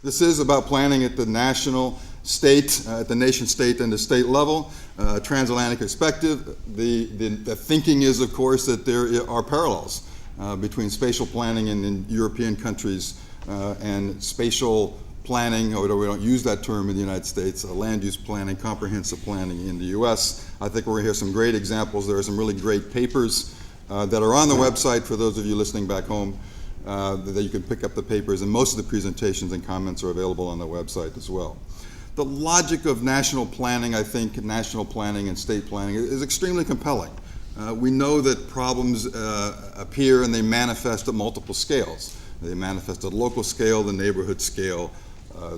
This is about planning at the national, state, at the nation state and the state level, transatlantic perspective. The thinking is, of course, that there are parallels between spatial planning in European countries and spatial planning, although we don't use that term in the United States, land use planning, comprehensive planning in the US. I think we're going to hear some great examples. There are some really great papers that are on the website for those of you listening back home, that you can pick up the papers, and most of the presentations and comments are available on the website as well. The logic of national planning, I think, national planning and state planning is extremely compelling. We know that problems appear and they manifest at multiple scales. They manifest at local scale, the neighborhood scale,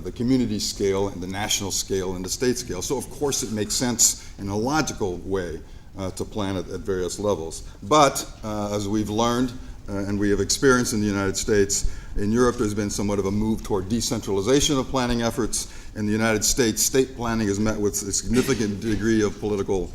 the community scale, and the national scale, and the state scale. So of course it makes sense in a logical way to plan at various levels. But as we've learned and we have experienced in the United States, in Europe there's been somewhat of a move toward decentralization of planning efforts. In the United States, state planning is met with a significant degree of political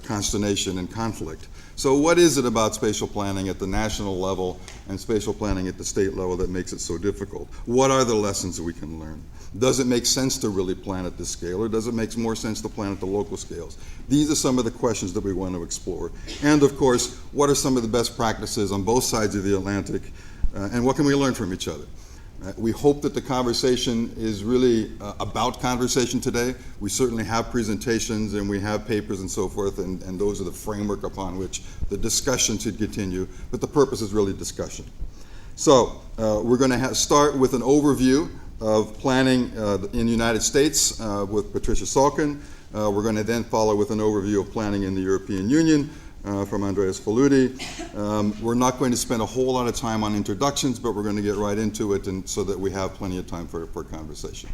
consternation and conflict. So what is it about spatial planning at the national level and spatial planning at the state level that makes it so difficult? What are the lessons that we can learn? Does it make sense to really plan at this scale, or does it make more sense to plan at the local scales? These are some of the questions that we want to explore. And of course, what are some of the best practices on both sides of the Atlantic, and what can we learn from each other? We hope that the conversation is really about conversation today. We certainly have presentations and we have papers and so forth, and those are the framework upon which the discussion should continue, but the purpose is really discussion. So we're going to start with an overview of planning in the United States with Patricia Salkin. We're going to then follow with an overview of planning in the European Union from Andreas Faludi. We're not going to spend a whole lot of time on introductions, but we're going to get right into it, and so that we have plenty of time for conversation.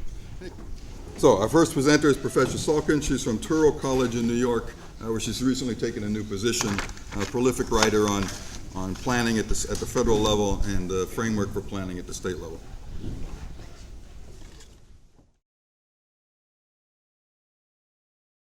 So our first presenter is Professor Salkin. She's from Touro College in New York, where she's recently taken a new position, a prolific writer on planning at the federal level and the framework for planning at the state level.